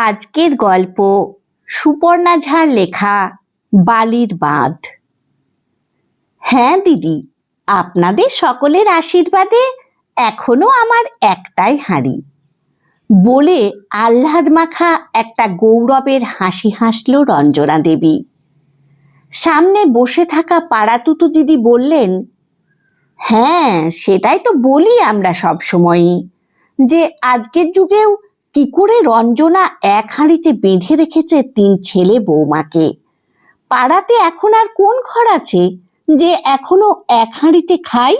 আজকের গল্প সুপর্ণা ঝার লেখা বালির বাঁধ। হ্যাঁ দিদি, আপনাদের সকলের আশীর্বাদে এখনো আমার একটাই হাঁড়ি বলে আহ্লাদ মাখা একটা গৌরবের হাসি হাসল রঞ্জনা দেবী। সামনে বসে থাকা পাড়াতুতু দিদি বললেন, হ্যাঁ সেটাই তো বলি আমরা সব সময়ই, যে আজকের যুগেও কি করে রঞ্জনা এক হাঁড়িতে বেঁধে রেখেছে 3 ছেলে বৌমাকে। পাড়াতে এখন আর কোন ঘর আছে যে এখনো এক হাঁড়িতে খায়?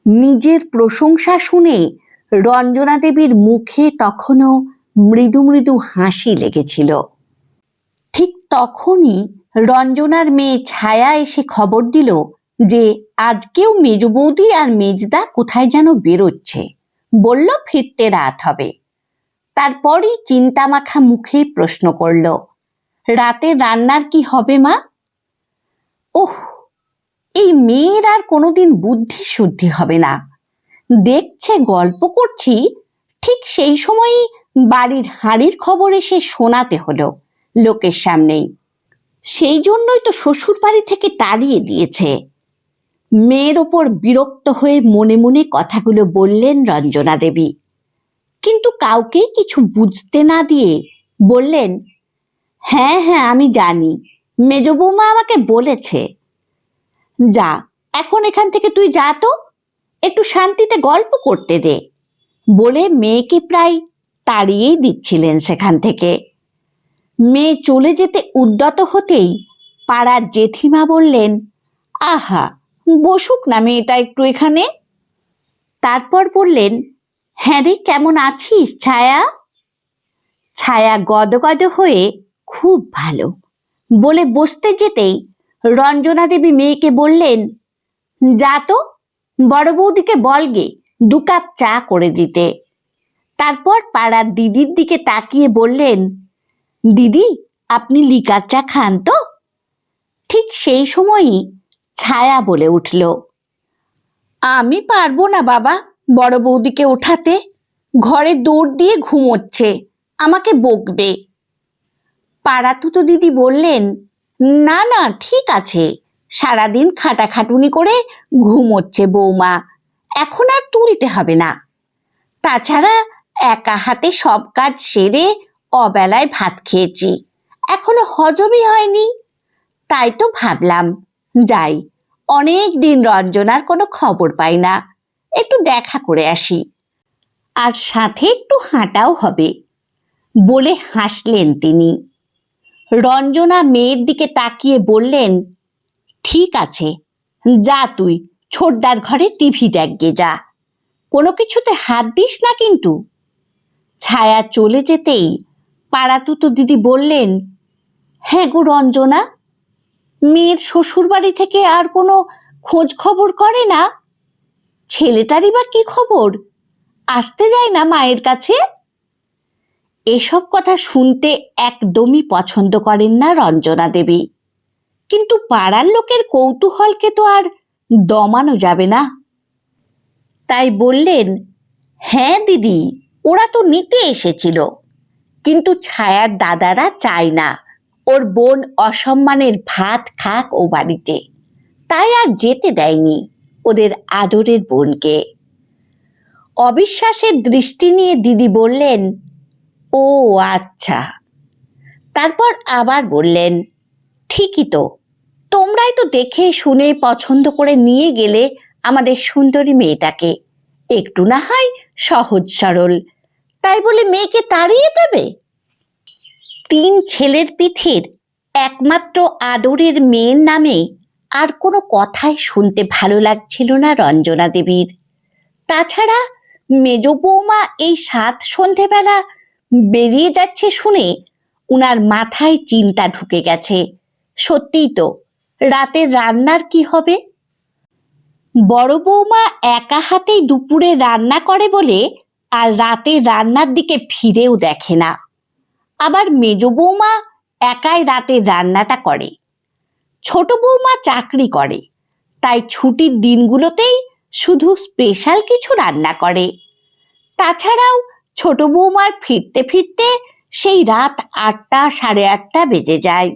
নিজের প্রশংসা শুনে রঞ্জনা দেবীর মুখে তখনও মৃদু মৃদু হাসি লেগেছিল। ঠিক তখনই রঞ্জনার মেয়ে ছায়া এসে খবর দিল যে আজকেও মেজ বৌদি আর মেজদা কোথায় যেন বেরোচ্ছে, বলল ফিরতে রাত হবে। তারপরই চিন্তামাখা মুখে প্রশ্ন করল, রাতে রান্নার কি হবে মা? ওহ, এই মেয়ের আর কোনোদিন বুদ্ধি শুদ্ধি হবে না। দেখছে গল্প করছি, ঠিক সেই সময়ই বাড়ির হাঁড়ির খবর এসে শোনাতে হলো লোকের সামনেই। সেই জন্যই তো শ্বশুর বাড়ি থেকে তাড়িয়ে দিয়েছে। মেয়ের ওপর বিরক্ত হয়ে মনে মনে কথাগুলো বললেন রঞ্জনা দেবী, কিন্তু কাউকেই কিছু বুঝতে না দিয়ে বললেন, হ্যাঁ হ্যাঁ আমি জানি, মেজ বৌমা আমাকে বলেছে। যা, এখন এখান থেকে তুই যা তো, একটু শান্তিতে গল্প করতে দে বলে মেয়েকে প্রায় তাড়িয়েই দিচ্ছিলেন সেখান থেকে। মেয়ে চলে যেতে উদ্যত হতেই পাড়ার জেঠিমা বললেন, আহা বসুক না মেয়েটা একটু এখানে। তারপর বললেন, হ্যাঁ রে কেমন আছিস ছায়া? ছায়া গদগদ হয়ে খুব ভালো বলে বসতে যেতেই রঞ্জনা দেবী মেয়েকে বললেন, যা তো বড় বৌদিকে বলগে 2 কাপ চা করে দিতে। তারপর পাড়ার দিদির দিকে তাকিয়ে বললেন, দিদি আপনি লিকার চা খান তো? ঠিক সেই সময়ই ছায়া বলে উঠল, আমি পারবো না বাবা বড় বৌদিকে ওঠাতে, ঘরে দৌড় দিয়ে ঘুমোচ্ছে, আমাকে বকবে। পাড়াতুতো দিদি বললেন, না না ঠিক আছে, সারাদিন খাটাখাটুনি করে ঘুমোচ্ছে বৌমা, এখন আর তুলতে হবে না। তাছাড়া একা হাতে সব কাজ সেরে অবেলায় ভাত খেয়েছি, এখনো হজমই হয়নি। তাই তো ভাবলাম যাই, অনেক দিন রঞ্জনার কোনো খবর পাই না, একটু দেখা করে আসি, আর সাথে একটু হাঁটাও হবে বলে হাসলেন তিনি। রঞ্জনা মেয়ের দিকে তাকিয়ে বললেন, ঠিক আছে যা, তুই ছোটদার ঘরে টিভি দেখগে যা, কোনো কিছুতে হাত দিস না কিন্তু। ছায়া চলে যেতেই পাড়াতুতো দিদি বললেন, হ্যাঁ গো রঞ্জনা, মেয়ের শ্বশুর বাড়ি থেকে আর কোনো খোঁজ খবর করে না? ছেলেটারই বা কি খবর, আসতে যায় না মায়ের কাছে? এসব কথা শুনতে একদমই পছন্দ করেন না রঞ্জনা দেবী, কিন্তু পাড়ার লোকের কৌতূহলকে তো আর দমানো যাবে না। তাই বললেন, হ্যাঁ দিদি ওরা তো নিতে এসেছিল, কিন্তু ছায়ার দাদারা চায় না ওর বোন অসম্মানের ভাত খাক ও বাড়িতে, তাই আর যেতে দেয়নি ওদের আদরের বোনকে। অবিশ্বাসের দৃষ্টি নিয়ে দিদি বললেন, ও আচ্ছা। তারপর আবার বললেন, ঠিকই তো, তোমরাই তো দেখে শুনে পছন্দ করে নিয়ে গেলে আমাদের সুন্দরী মেয়েটাকে, একটু না হয় সহজ সরল, তাই বলে মেয়েকে তাড়িয়ে দেবে? 3 ছেলের পিঠের একমাত্র আদরের মেয়ের নামে আর কোনো কথাই শুনতে ভালো লাগছিল না রঞ্জনা দেবীর। তাছাড়া মেজ বৌমা এই 7 সন্ধেবেলা বেরিয়ে যাচ্ছে শুনে উনার মাথায় চিন্তা ঢুকে গেছে, সত্যিই তো রাতের রান্নার কি হবে। বড় বৌমা একা হাতেই দুপুরে রান্না করে বলে আর রাতে রান্নার দিকে ফিরেও দেখে না। আবার মেজ বৌমা একাই রাতে রান্নাটা করে। ছোট বৌমা চাকরি করে, তাই ছুটির দিনগুলোতেই শুধু স্পেশাল কিছু রান্না করে। তাছাড়াও ছোট বৌমার ফিরতে ফিরতে সেই রাত 8টা, সাড়ে 8টা বেজে যায়।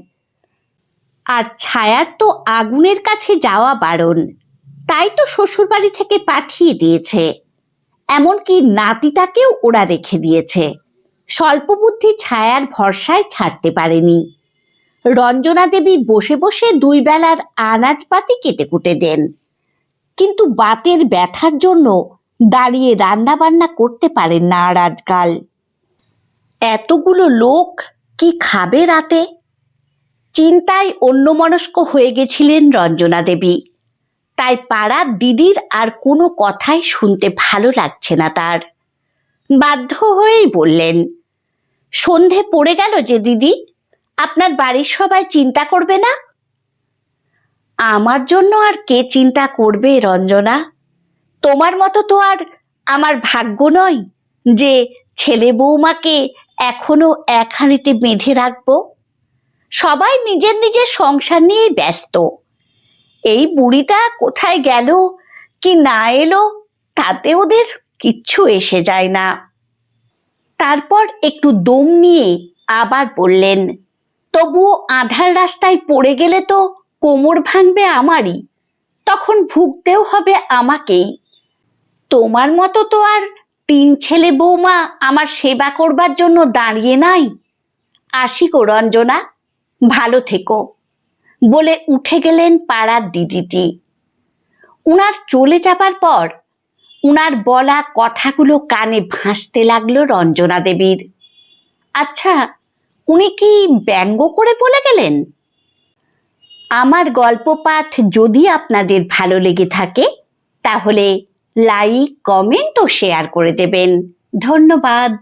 আর ছায়ার তো আগুনের কাছে যাওয়া বারণ, তাই তো শ্বশুরবাড়ি থেকে পাঠিয়ে দিয়েছে। এমনকি নাতিটাকেও ওরা রেখে দিয়েছে। স্বল্প বুদ্ধি ছায়ার ভরসায় ছাড়তে পারেনি। রঞ্জনা দেবী বসে বসে 2 বেলার আনাজপাতি কেটে কুটে দেন, কিন্তু বাতের ব্যথার জন্য দাঁড়িয়ে রান্না বান্না করতে পারেন না আর আজকাল। এতগুলো লোক কি খাবে রাতে? চিন্তায় অন্যমনস্ক হয়ে গেছিলেন রঞ্জনা দেবী। তাই পাড়ার দিদির আর কোনো কথাই শুনতে ভালো লাগছে না তার। বাধ্য হয়েই বললেন, সন্ধে পড়ে গেল যে দিদি, আপনার বাড়ির সবাই চিন্তা করবে না? আমার জন্য আর কে চিন্তা করবে রঞ্জনা? তোমার মতো তো আর আমার ভাগ্য নয় যে ছেলে বৌমাকে এখনো এক হাঁড়িতে বেঁধে রাখবো। সবাই নিজের নিজের সংসার নিয়েই ব্যস্ত। এই বুড়িটা কোথায় গেল কি না এলো তাতে ওদের কিচ্ছু এসে যায় না। তারপর একটু দম নিয়ে আবার বললেন, তবুও আধার রাস্তায় পড়ে গেলে তো কোমর ভাঙবে আমারই, তখন ভুগতেও হবে আমাকেই। তোমার মতো তো আর 3 ছেলে বৌমা আমার সেবা করবার জন্য দাঁড়িয়ে নাই। আসি গো রঞ্জনা, ভালো থেকো বলে উঠে গেলেন পাড়ার দিদিটি। উনার চলে যাবার পর উনার বলা কথাগুলো কানে ভাসতে লাগলো রঞ্জনা দেবীর। আচ্ছা, উনি কি ব্যঙ্গ করে বলে গেলেন? আমার গল্প পাঠ যদি আপনাদের ভালো লেগে থাকে তাহলে লাইক, কমেন্ট ও শেয়ার করে দেবেন। ধন্যবাদ।